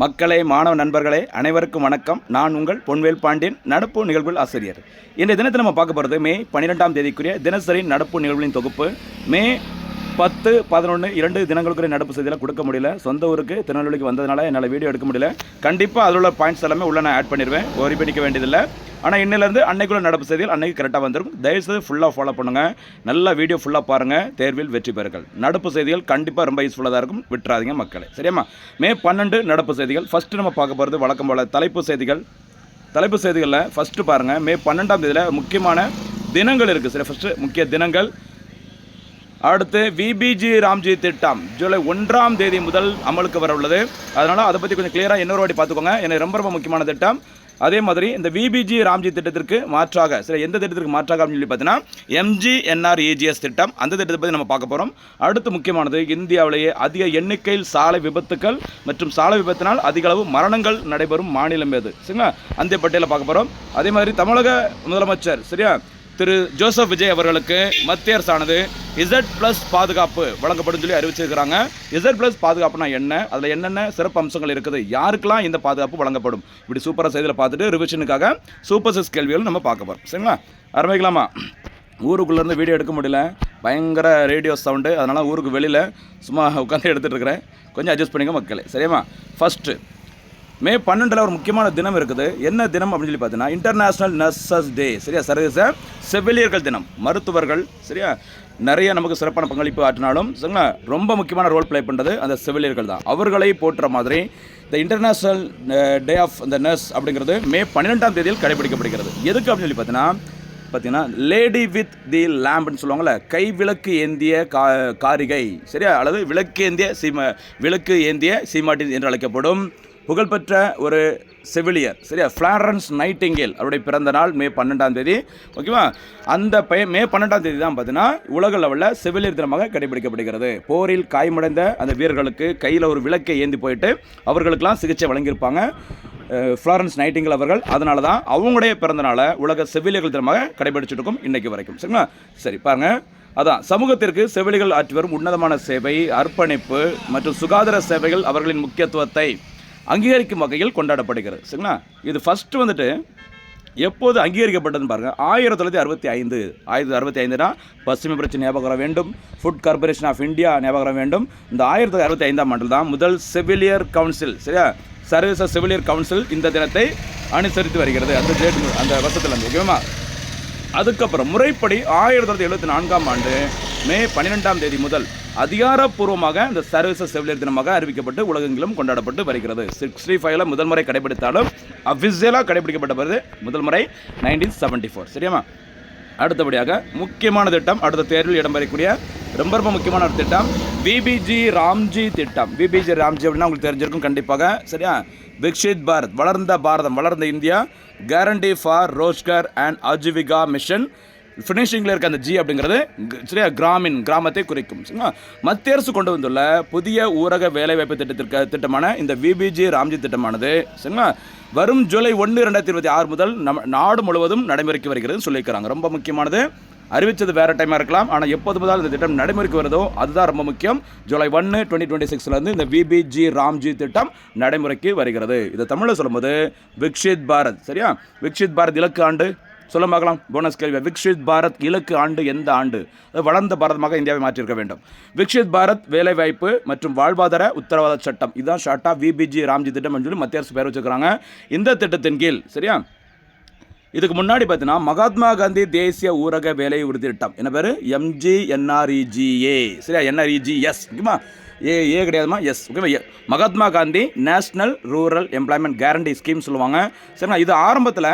மக்களே, மாணவ நண்பர்களே, அனைவருக்கும் வணக்கம். நான் உங்கள் பொன்வேல் பாண்டியன், நடப்பு நிகழ்வுகள் ஆசிரியர். இன்றைய தினத்தில் நம்ம பார்க்க போகிறது மே 12ஆம் தேதிக்குரிய தினசரி நடப்பு நிகழ்வுகளின் தொகுப்பு. மே 10, 11, 2 தினங்களுக்குரிய நடப்பு செய்தியில் கொடுக்க முடியல. சொந்த ஊருக்கு திருநெல்வேலிக்கு வந்ததுனால என்னால் வீடியோ எடுக்க முடியல. கண்டிப்பாக அதில் உள்ள பாயிண்ட்ஸ் எல்லாமே உள்ள நான் ஆட் பண்ணிடுவேன், ஒரி பண்ணிக்க வேண்டியதில்லை. ஆனால் இன்னிலேருந்து அன்னைக்குள்ள நடப்பு செய்திகள் அன்னைக்கு கரெக்டாக வந்துடும். தயவுசெய்து ஃபுல்லாக ஃபாலோ பண்ணுங்கள். நல்ல வீடியோ ஃபுல்லாக பாருங்கள். தேர்வில் வெற்றி பெறுங்கள். நடப்பு செய்திகள் கண்டிப்பாக ரொம்ப யூஸ்ஃபுல்லாக தான் இருக்கும். விட்டுறாதீங்க மக்களே, சரியாம்மா? மே 12 நடப்பு செய்திகள். ஃபஸ்ட்டு நம்ம பார்க்க போகிறது வழக்கம் போல் தலைப்பு செய்திகள். தலைப்பு செய்திகளில் ஃபஸ்ட்டு பாருங்கள், மே 12ஆம் தேதியில் முக்கியமான தினங்கள் இருக்குது. சரி, ஃபஸ்ட்டு முக்கிய தினங்கள். அடுத்து விபிஜி ராம்ஜி திட்டம் ஜூலை 1ஆம் தேதி முதல் அமலுக்கு வர உள்ளது. அதனால் அதை பற்றி கொஞ்சம் கிளியராக இன்னொரு வாட்டி பார்த்துக்கோங்க. எனக்கு ரொம்ப ரொம்ப முக்கியமான திட்டம். அதே மாதிரி இந்த விபிஜி ராம்ஜி திட்டத்திற்கு மாற்றாக, சரி, எந்த திட்டத்திற்கு மாற்றாக அப்படின்னு சொல்லி பார்த்தீங்கன்னா எம்ஜிஎன்ஆர்இஜிஎஸ் திட்டம். அந்த திட்டத்தை பற்றி நம்ம பார்க்க போகிறோம். அடுத்து முக்கியமானது, இந்தியாவிலேயே அதிக எண்ணிக்கையில் சாலை விபத்துக்கள் மற்றும் சாலை விபத்தினால் அதிக அளவு மரணங்கள் நடைபெறும் மாநிலம் எது? சரிங்களா? அந்த பட்டியலை பார்க்க போகிறோம். அதே மாதிரி தமிழக முதலமைச்சர், சரியா, திரு ஜோசப் விஜய் அவர்களுக்கு மத்திய அரசானது Z+ பாதுகாப்பு வழங்கப்படும் சொல்லி அறிவிச்சிருக்கிறாங்க. Z+ பாதுகாப்புனா என்ன, அதில் என்னென்ன சிறப்பு அம்சங்கள் இருக்குது, யாருக்கெல்லாம் இந்த பாதுகாப்பு வழங்கப்படும், இப்படி சூப்பராக செய்தியில் பார்த்துட்டு ரிவிஷனுக்காக சூப்பர் 6 கேள்விகள் நம்ம பார்க்க போகிறோம். சரிங்களா? ஆரம்பிக்கலாமா? ஊருக்குள்ளேருந்து வீடியோ எடுக்க முடியல, பயங்கர ரேடியோ சவுண்டு. அதனால் ஊருக்கு வெளியில் சும்மா உட்காந்து எடுத்துகிட்டு இருக்கிறேன். கொஞ்சம் அட்ஜஸ்ட் பண்ணிக்க மக்களே, சரியாம்மா? ஃபஸ்ட்டு மே 12 ஒரு முக்கியமான தினம் இருக்குது. என்ன தினம் அப்படின்னு சொல்லி பார்த்தீங்கன்னா இன்டர்நேஷ்னல் நர்சஸ் டே. சரியா? சர்வதேச செவிலியர்கள் தினம். மருத்துவர்கள், சரியா, நிறைய நமக்கு சிறப்பான பங்களிப்பு ஆற்றினாலும், சரிங்களா, ரொம்ப முக்கியமான ரோல் ப்ளே பண்ணுறது அந்த செவிலியர்கள் தான். அவர்களை போற்ற மாதிரி இந்த international day of the nurse அப்படிங்கிறது மே 12ஆம் தேதியில் கடைபிடிக்கப்படுகிறது. எதுக்கு அப்படின்னு சொல்லி பார்த்தீங்கன்னா லேடி வித் தி லேம்ப்னு சொல்லுவாங்கள்ல, கை விளக்கு ஏந்திய காரிகை, சரியா, அல்லது விளக்கு ஏந்திய சீமாட்டி என்று அழைக்கப்படும் புகழ்பெற்ற ஒரு செவிலியர், சரியா, ஃப்ளாரன்ஸ் நைட்டிங்கேல் அவருடைய பிறந்த நாள் மே 12ஆம் தேதி. ஓகேவா? அந்த மே 12ஆம் தேதி தான் பார்த்தீங்கன்னா உலக லெவலில் செவிலியர் தினமாக கடைபிடிக்கப்படுகிறது. போரில் காயமடைந்த அந்த வீரர்களுக்கு கையில் ஒரு விளக்கை ஏந்தி போயிட்டு அவர்களுக்கெல்லாம் சிகிச்சை வழங்கியிருப்பாங்க ஃப்ளாரன்ஸ் நைட்டிங்கேல் அவர்கள். அதனால தான் அவங்களுடைய பிறந்த நாளை உலக செவிலியர்கள் தினமாக கடைபிடிச்சிட்டு இருக்கோம் இன்றைக்கு வரைக்கும். சரிங்களா? சரி, பாருங்கள். அதான் சமூகத்திற்கு செவிலியர்கள் ஆற்றி வரும் உன்னதமான சேவை, அர்ப்பணிப்பு மற்றும் சுகாதார சேவைகள் அவர்களின் முக்கியத்துவத்தை அங்கீகரிக்கும் வகையில் கொண்டாடப்படுகிறது. சரிங்களா? இது ஃபஸ்ட்டு வந்துட்டு எப்போது அங்கீகரிக்கப்பட்டதுன்னு பாருங்கள். 1965 பசுமை பிரச்சனை ஞாபகம் வர வேண்டும். ஃபுட் கார்பரேஷன் ஆஃப் இந்தியா ஞாபகம் வர வேண்டும். இந்த 1965ஆம் ஆண்டில் தான் முதல் செவிலியர் கவுன்சில், சரியா, சர்வதேச செவிலியர் கவுன்சில் இந்த தினத்தை அனுசரித்து வருகிறது. அந்த வருஷத்தில் இருந்து. ஓகேவா? அதுக்கப்புறம் முறைப்படி 1974ஆம் ஆண்டு மே 12ஆம் தேதி முதல் அதிகாரப்பூர்வமாக இந்த சர்வதேச செவிலியர் தினமாக அறிவிக்கப்பட்டு உலகெங்கிலும் கொண்டாடப்பட்டு வருகிறது. 65ல் முதல் முறை கடைபிடித்தாலும் அஃபிஷியலாக கடைபிடிக்கப்பட்ட முதல் முறை 1974. சரியாமா? அடுத்தபடியாக முக்கியமான திட்டம், அடுத்த தேர்வில் இடம்பெறக்கூடிய ரொம்ப ரொம்ப முக்கியமான ஒரு திட்டம் விபிஜி ராம்ஜி திட்டம். விபிஜி ராம்ஜி அப்படின்னா உங்களுக்கு தெரிஞ்சிருக்கும் கண்டிப்பாக. சரியா? விக்ஷித் பாரத், வளர்ந்த பாரதம், வளர்ந்த India, guarantee for Rozgar and Ajeevika mission. ஃபினிஷிங்கில் இருக்க அந்த ஜி அப்படிங்கிறது, சரியா, கிராமத்தை குறிக்கும். சரிங்களா? மத்திய அரசு கொண்டு வந்துள்ள புதிய ஊரக வேலைவாய்ப்பு திட்டமான இந்த விபிஜி ராம்ஜி திட்டமானது, சரிங்களா, வரும் ஜூலை 1, 2026 முதல் நாடு முழுவதும் நடைமுறைக்கு வருகிறது சொல்லியிருக்கிறாங்க. ரொம்ப முக்கியமானது. அறிவித்தது வேறு டைமாக இருக்கலாம், ஆனால் எப்போது முதல் இந்த திட்டம் நடைமுறைக்கு வருதோ அதுதான் ரொம்ப முக்கியம். ஜூலை 1, 2026 இந்த விபிஜி ராம்ஜி திட்டம் நடைமுறைக்கு வருகிறது. இதை தமிழில் சொல்லும்போது விக்ஷித் பாரத். சரியா? விக்ஷித் பாரத் இலக்கு ஆண்டு சொல்ல பார்க்கலாம். போனஸ் கேள்வி. விக்ஷித் பாரத் இலக்கு ஆண்டு எந்த ஆண்டு? வளர்ந்த பாரதமாக இந்தியாவை மாற்றியிருக்க வேண்டும். விக்ஷித் பாரத் வேலைவாய்ப்பு மற்றும் வாழ்வாதார உத்தரவாத சட்டம், இதுதான் ஷார்ட்டாக விபிஜி ராம்ஜி திட்டம் சொல்லி மத்திய அரசு பேர் வச்சுருக்காங்க. இந்த திட்டத்தின் கீழ், சரியா, இதுக்கு முன்னாடி பார்த்தீங்கன்னா மகாத்மா காந்தி தேசிய ஊரக வேலை உறுதி திட்டம், என்ன பேர்? MGNREGA. சரியா? NREGS. ஓகேமா? ஏ கிடையாதுமா, எஸ். ஓகேவா? Mahatma Gandhi national rural employment guarantee scheme சொல்லுவாங்க. சரிங்களா? இது ஆரம்பத்தில்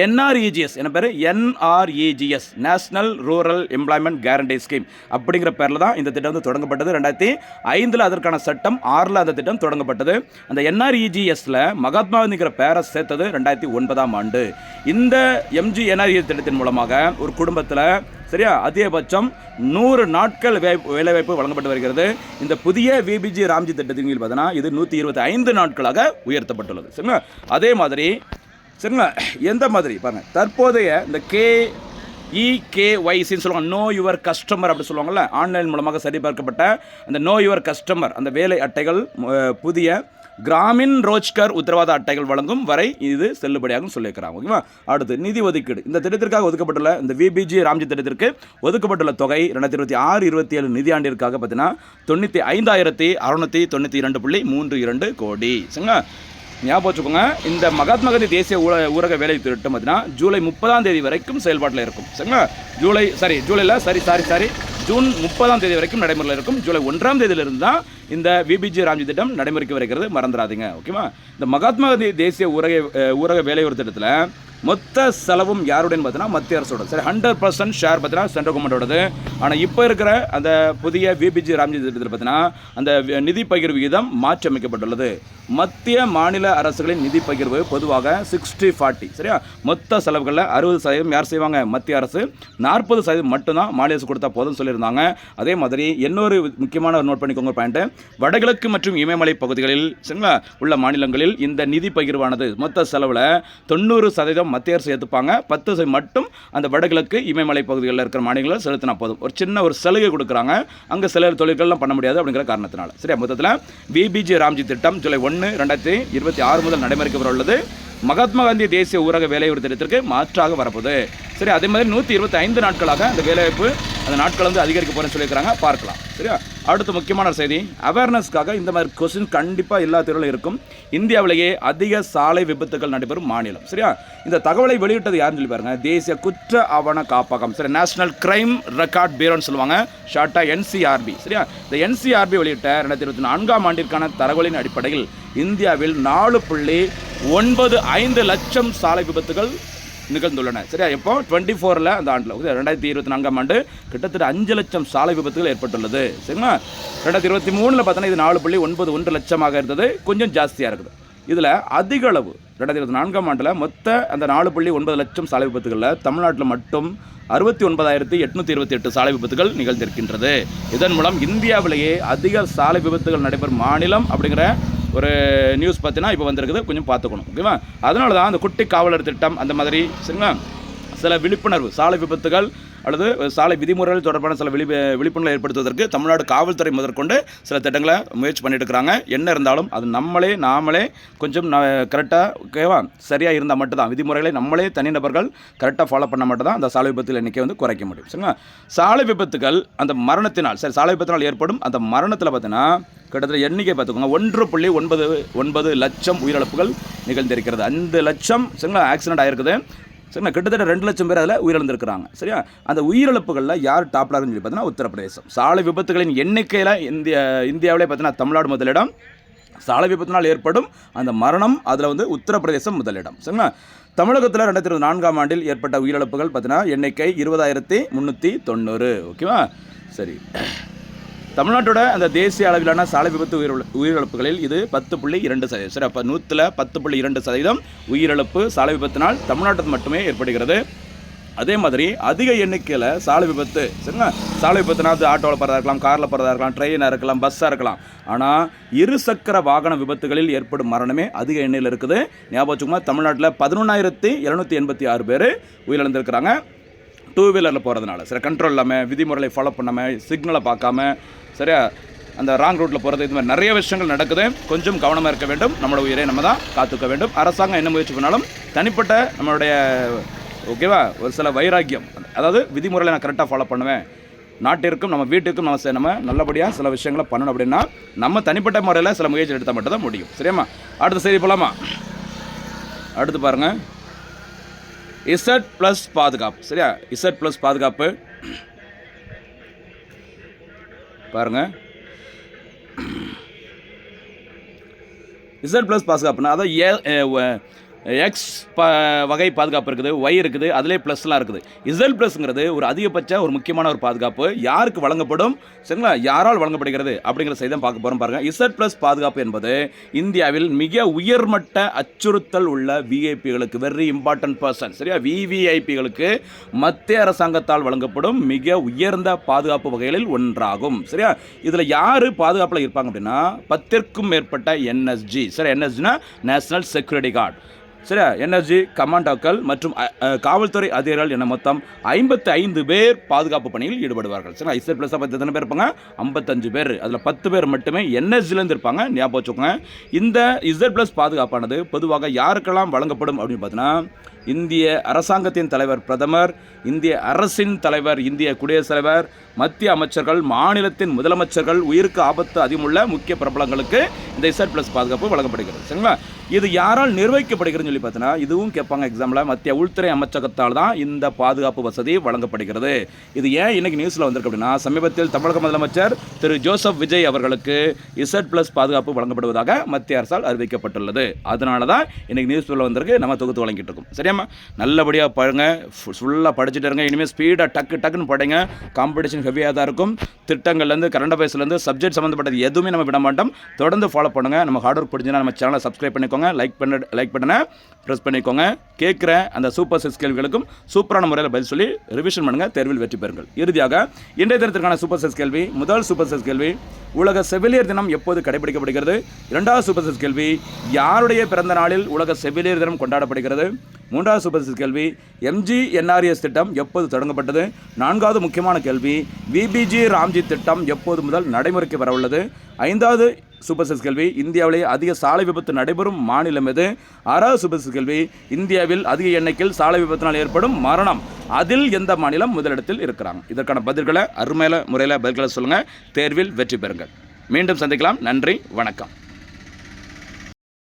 NREGS, என்ன பேர்? NREGS, national rural employment guarantee scheme அப்படிங்கிற பேரில் தான் இந்த திட்டம் வந்து தொடங்கப்பட்டது. 2005 அதற்கான சட்டம், 6 அந்த திட்டம் தொடங்கப்பட்டது. அந்த NREGSல மகாத்மா காந்திங்கிற பேரை சேர்த்தது 2009ஆம் ஆண்டு. இந்த MGNREGS திட்டத்தின் மூலமாக ஒரு குடும்பத்தில், சரியா, அதிகபட்சம் 100 நாட்கள் வேலைவாய்ப்பு வழங்கப்பட்டு வருகிறது. இந்த புதிய விபிஜி ராம்ஜி திட்டத்தின் கீழ் பார்த்தீங்கன்னா இது 125 நாட்களாக உயர்த்தப்பட்டுள்ளது. சரிங்களா? அதே மாதிரி, சரிங்களா, எந்த மாதிரி பாருங்கள், தற்போதைய இந்த EKYCன்னு சொல்லுவாங்க, நோ யுவர் கஸ்டமர் அப்படி சொல்லுவாங்கள்ல, ஆன்லைன் மூலமாக சரிபார்க்கப்பட்ட அந்த நோ யுவர் கஸ்டமர் அந்த வேலை அட்டைகள் புதிய கிராமின் ரோஜ்கர் உத்தரவாத அட்டைகள் வழங்கும் வரை இது செல்லுபடியாகும் சொல்லியிருக்கிறாங்க. ஓகேவா? அடுத்து நிதி ஒதுக்கீடு. இந்த திட்டத்திற்காக ஒதுக்கப்பட்டுள்ள இந்த விபிஜி ராம்ஜி திட்டத்திற்கு ஒதுக்கப்பட்டுள்ள தொகை 2026-27 நிதியாண்டிற்காக பார்த்தீங்கன்னா 95,692.32 கோடி. சரிங்களா? ஞாபகம் வச்சுக்கோங்க. இந்த மகாத்மா காந்தி தேசிய ஊரக வேலை திட்டம் பார்த்தீங்கன்னா ஜூலை 30ஆம் தேதி வரைக்கும் செயல்பாட்டில் இருக்கும். சரிங்களா? ஜூன் 30ஆம் தேதி வரைக்கும் நடைமுறையில் இருக்கும். ஜூலை 1ஆம் தேதியிலிருந்து தான் இந்த விபிஜி ராம்ஜி திட்டம் நடைமுறைக்கு வருகிறது, மறந்துடாதீங்க. ஓகேவா? இந்த மகாத்மா காந்தி தேசிய ஊரக வேலையுறவு திட்டத்தில் மொத்த செலவும் யாருடன் பார்த்தீங்கன்னா மத்திய அரசோட. சரி, 100% ஷேர் பார்த்தீங்கன்னா சென்ட்ரல் கவர்மெண்ட்டோடது. ஆனால் இப்போ இருக்கிற அந்த புதிய விபிஜி ராம்ஜி திட்டத்தில் பார்த்தீங்கன்னா அந்த நிதி பகிர்வு விகிதம் மாற்றி அமைக்கப்பட்டுள்ளது. மத்திய மாநில அரசுகளின் நிதி பகிர்வு பொதுவாக 60-40. சரியா? மொத்த செலவுகளில் 60% யார் செய்வாங்க? மத்திய அரசு. 40% மட்டும்தான் மாநில அரசு கொடுத்தா போதும்னு சொல்லியிருந்தாங்க. அதே மாதிரி இன்னொரு முக்கியமான நோட் பண்ணிக்கோங்க பாயிண்ட், வடகிழக்கு மற்றும் இமயமலை பகுதிகளில் சரிங்களா உள்ள மாநிலங்களில் இந்த நிதி பகிர்வானது மொத்த செலவில் 90% மத்திய அரசு ஏற்றுப்பாங்க, 10% மட்டும் அந்த வடகிழக்கு இமயமலை பகுதிகளில் இருக்கிற மாநிலங்களில் செலுத்தினா போதும். ஒரு சின்ன ஒரு சலுகை கொடுக்குறாங்க, அங்கே சில தொழில்கள்லாம் பண்ண முடியாது அப்படிங்கிற காரணத்தினால. சரியா? மொத்தத்தில் விபிஜி ராம்ஜி திட்டம் ஜூலை 1, 2026 முதல் நடைமுறைக்கு வர உள்ளது. மகாத்மா காந்தி தேசிய ஊரக வேலைவாய்ப்பு திட்டத்திற்கு மாற்றாக வரப்போகுது. சரி, அதே மாதிரி 125 நாட்களாக அந்த வேலைவாய்ப்பு அந்த நாட்கள் வந்து அதிகரிக்க போகிறேன்னு சொல்லியிருக்கிறாங்க, பார்க்கலாம். சரியா? அடுத்த முக்கியமான செய்தி, அவேர்னஸ்க்காக இந்த மாதிரி கொஸ்டின் கண்டிப்பாக எல்லா தேர்வுகளும் இருக்கும். இந்தியாவிலேயே அதிக சாலை விபத்துகள் நடைபெறும் மாநிலம். சரியா? இந்த தகவலை வெளியிட்டது யாருன்னு சொல்லி பாருங்க, தேசிய குற்ற ஆவண காப்பகம். சரி, நேஷனல் கிரைம் ரெக்கார்ட் பியூரோன்னு சொல்லுவாங்க, ஷார்ட்டாக NCRB. சரியா? இந்த NCRB வெளியிட்ட 2024ஆம் ஆண்டிற்கான தகவலின் அடிப்படையில் இந்தியாவில் 4.95 லட்சம் சாலை விபத்துகள் நிகழ்ந்துள்ளன. சரியா? இப்போ 24 அந்த ஆண்டில் 2024ஆம் ஆண்டு கிட்டத்தட்ட 5 லட்சம் சாலை விபத்துகள் ஏற்பட்டுள்ளது. சரிங்களா? 2023 பார்த்தோன்னா இது 4.91 லட்சமாக இருந்தது, கொஞ்சம் ஜாஸ்தியாக இருக்குது. இதில் அதிக அளவு 2024ஆம் ஆண்டில் மொத்த அந்த 4.9 லட்சம் சாலை விபத்துகளில் தமிழ்நாட்டில் மட்டும் 69,828 சாலை விபத்துகள் நிகழ்ந்திருக்கின்றது. இதன் மூலம் இந்தியாவிலேயே அதிக சாலை விபத்துகள் நடைபெறும் மாநிலம் அப்படிங்கிற ஒரு நியூஸ் பார்த்தீங்கன்னா இப்போ வந்திருக்குது, கொஞ்சம் பார்த்துக்கணும். ஓகேவா? அதனால தான் அந்த குட்டி காவலர் திட்டம் அந்த மாதிரி சரிங்களா சில விழிப்புணர்வு சாலை விபத்துகள் அல்லது சாலை விதிமுறைகள் தொடர்பான சில விழிப்புணர்வை ஏற்படுத்துவதற்கு தமிழ்நாடு காவல்துறை முதற்கொண்டு சில திட்டங்களை முயற்சி பண்ணிட்டு இருக்கிறாங்க. என்ன இருந்தாலும் அது நாமளே கொஞ்சம் கரெக்டாக ஓகேவா சரியாக இருந்தால் மட்டும்தான் விதிமுறைகளை நம்மளே தனிநபர்கள் கரெக்டாக ஃபாலோ பண்ண மட்டும் தான் அந்த சாலை விபத்துகள் எண்ணிக்கை வந்து குறைக்க முடியும். சரிங்களா? சாலை விபத்துகள் அந்த மரணத்தினால் சாலை விபத்தினால் ஏற்படும் அந்த மரணத்தில் பார்த்தீங்கன்னா கிட்டத்தட்ட எண்ணிக்கை பார்த்துக்கோங்க 1.99 லட்சம் உயிரிழப்புகள் நிகழ்ந்திருக்கிறது. 5 லட்சம் சரிங்களா ஆக்சிடென்ட் ஆகிருக்குது. சரிங்களா? கிட்டத்தட்ட 2 லட்சம் பேர் அதில் உயிரிழந்திருக்கிறாங்க. சரியா? அந்த உயிரிழப்புகளில் யார் டாப்ல இருக்குன்னு சொல்லி பார்த்தீங்கன்னா உத்தரப்பிரதேசம். சாலை விபத்துகளின் எண்ணிக்கையில் இந்தியாவிலே பார்த்தீங்கன்னா தமிழ்நாடு முதலிடம். சாலை விபத்தினால் ஏற்படும் அந்த மரணம் அதில் வந்து உத்தரப்பிரதேசம் முதலிடம். சரிங்களா? தமிழகத்தில் 2024ஆம் ஆண்டில் ஏற்பட்ட உயிரிழப்புகள் பார்த்தீங்கன்னா எண்ணிக்கை 20,390. ஓகேவா? சரி, தமிழ்நாட்டோட அந்த தேசிய அளவிலான சாலை விபத்து உயிரிழப்புகளில் இது 10.2%. சரி, அப்போ 100ல் 10.2% உயிரிழப்பு சாலை விபத்தினால் தமிழ்நாட்டில் மட்டுமே ஏற்படுகிறது. அதே மாதிரி அதிக எண்ணிக்கையில் சாலை விபத்து சரிங்களா சாலை விபத்துனா அது ஆட்டோவில் போகிறதா இருக்கலாம், காரில் போகிறதா இருக்கலாம், ட்ரெயினாக இருக்கலாம், பஸ்ஸாக இருக்கலாம். ஆனால் இருசக்கர வாகன விபத்துகளில் ஏற்படும் மரணமே அதிக எண்ணிக்கையில் இருக்குது. ஞாபகம் வச்சுக்கோங்க, தமிழ்நாட்டில் 11,786 பேர் உயிரிழந்திருக்கிறாங்க டூ வீலரில் போகிறதுனால. சரி, கண்ட்ரோல் இல்லாமல் விதிமுறைகளை ஃபாலோ பண்ணாமல் சிக்னலை பார்க்காம சரியா அந்த ராங் ரூட்டில் போகிறது, இது மாதிரி நிறைய விஷயங்கள் நடக்குது. கொஞ்சம் கவனமாக இருக்க வேண்டும். நம்மளோட உயிரை நம்ம தான் காத்துக்க வேண்டும். அரசாங்கம் என்ன முயற்சி பண்ணாலும் தனிப்பட்ட நம்மளுடைய ஓகேவா ஒரு சில வைராக்கியம், அதாவது விதிமுறைகளை நான் கரெக்டாக ஃபாலோ பண்ணுவேன், நாட்டிற்கும் நம்ம வீட்டுக்கும் நம்ம நல்லபடியாக சில விஷயங்களை பண்ணணும் அப்படின்னா நம்ம தனிப்பட்ட முறையில் சில முயற்சி எடுத்தால் மட்டும் தான் முடியும். சரியாம்மா? அடுத்த செய்தி போகலாமா? அடுத்து பாருங்கள், Z+ பாதுகாப்பு. சரியா? Z+ பாதுகாப்பு பாருங்கள். Z+ பாதுகாப்புனா அதாவது எக்ஸ் வகை பாதுகாப்பு இருக்குது, ஒய் இருக்குது, அதிலே ப்ளஸ்லாம் இருக்குது. Z+ங்கிறது ஒரு அதிகபட்ச ஒரு முக்கியமான ஒரு பாதுகாப்பு. யாருக்கு வழங்கப்படும் சரிங்களா, யாரால் வழங்கப்படுகிறது அப்படிங்கிற செய்தி தான் பார்க்க போகிறோம். பாருங்கள், Z+ பாதுகாப்பு என்பது இந்தியாவில் மிக உயர்மட்ட அச்சுறுத்தல் உள்ள விஐபிகளுக்கு, வெரி இம்பார்ட்டன்ட் பர்சன் சரியா விவிஐபிகளுக்கு மத்திய அரசாங்கத்தால் வழங்கப்படும் மிக உயர்ந்த பாதுகாப்பு வகைகளில் ஒன்றாகும். சரியா? இதில் யார் பாதுகாப்பில் இருப்பாங்க அப்படின்னா 10க்கும் மேற்பட்ட NSG. சரி, NSGனா நேஷனல் செக்யூரிட்டி கார்டு. சரியா, எனர்ஜி கமாண்டோக்கள் மற்றும் காவல்துறை அதிகாரிகள் என மொத்தம் 55 பேர் பாதுகாப்பு பணியில் ஈடுபடுவார்கள். சரிங்களா, இசட் ப்ளஸ் பற்றி எத்தனை பேர் இருப்பாங்க? 55 பேர். அதில் 10 பேர் மட்டுமே என்எஸ்ஜிலேருந்து இருப்பாங்க. ஞாபகம் வச்சுக்கோங்க. இந்த இசட் ப்ளஸ் பாதுகாப்பானது பொதுவாக யாருக்கெல்லாம் வழங்கப்படும் அப்படின்னு பார்த்தீங்கன்னா, இந்திய அரசாங்கத்தின் தலைவர் பிரதமர், இந்திய அரசின் தலைவர், இந்திய குடியரசுத் தலைவர், மத்திய அமைச்சர்கள், மாநிலத்தின் முதலமைச்சர்கள், உயிருக்கு ஆபத்து அதிகமுள்ள முக்கிய பிரபலங்களுக்கு இந்த இசட் ப்ளஸ் பாதுகாப்பு வழங்கப்படுகிறது. சரிங்களா, இது யாரால் நிர்வகிக்கப்படுகிறதுன்னு சொல்லி பார்த்தீங்கன்னா, இதுவும் கேட்பாங்க எக்ஸாம்பிள், மத்திய உள்துறை அமைச்சகத்தால் தான் இந்த பாதுகாப்பு வசதி வழங்கப்படுகிறது. இது ஏன் இன்னைக்கு நியூஸில் வந்திருக்கு அப்படின்னா, சமீபத்தில் தமிழக முதலமைச்சர் திரு ஜோசப் விஜய் அவர்களுக்கு இசட் ப்ளஸ் பாதுகாப்பு வழங்கப்படுவதாக மத்திய அரசால் அறிவிக்கப்பட்டுள்ளது. அதனால தான் இன்னைக்கு நியூஸ்ல வந்திருக்கு, நம்ம தொகுத்து வழங்கிட்டு இருக்கோம். சரியாமா, நல்லபடியாக பாருங்க, ஃபுல்லாக படிச்சுட்டு இருங்க. இனிமேல் ஸ்பீடாக டக்குன்னு படிங்க. காம்படிஷன் ஹெவியாக தான் இருக்கும். திட்டங்கள்லேருந்து கரண்ட் அஃபேர்ஸ்லேருந்து சப்ஜெக்ட் சம்மந்தப்பட்டது எதுவுமே நம்ம விட மாட்டோம். தொடர்ந்து ஃபாலோ பண்ணுங்கள். நம்ம ஹார்ட் ஒர்க் பிடிச்சினா நம்ம சேனலை சப்ஸ்கிரைப் பண்ணிக்கோங்க, லைக் பட்டனை ப்ரெஸ் பண்ணிக்கோங்க. கேட்குற அந்த சூப்பர் 6 கேள்விகளுக்கும் சூப்பரான முறையில் பதில் சொல்லி ரிவிஷன் பண்ணுங்கள். தேர்வில் வெற்றி பெறுங்கள். இறுதியாக இன்றைய தினத்திற்கான சூப்பர் 6 கேள்வி. முதல் சூப்பர் 6 கேள்வி, உலக செவிலியர் தினம் எப்போது கடைபிடிக்கப்படுகிறது? இரண்டாவது சூப்பர் 6 கேள்வி, யாருடைய பிறந்த நாளில் உலக செவிலியர் தினம் கொண்டாடப்படுகிறது? மூன்றாவது சூப்பர் 6 கேள்வி, MGNRS திட்டம் எப்போது தொடங்கப்பட்டது? நான்காவது முக்கியமான கேள்வி, VBG ராம்ஜி திட்டம் எப்போது முதல் நடைமுறைக்கு வரவுள்ளது? ஐந்தாவது சூப்பர் 6 கேள்வி, இந்தியாவிலேயே அதிக சாலை விபத்து நடைபெறும் மாநிலம் எது? ஆறாவது சூப்பர் 6 கேள்வி, இந்தியாவில் அதிக எண்ணிக்கையில் சாலை விபத்தினால் ஏற்படும் மரணம், அதில் எந்த மாநிலம் முதலிடத்தில் இருக்கிறாங்க? இதற்கான பதில்களை அருமையான முறையில் பதில்களை சொல்லுங்கள். தேர்வில் வெற்றி பெறுங்கள். மீண்டும் சந்திக்கலாம். நன்றி, வணக்கம்.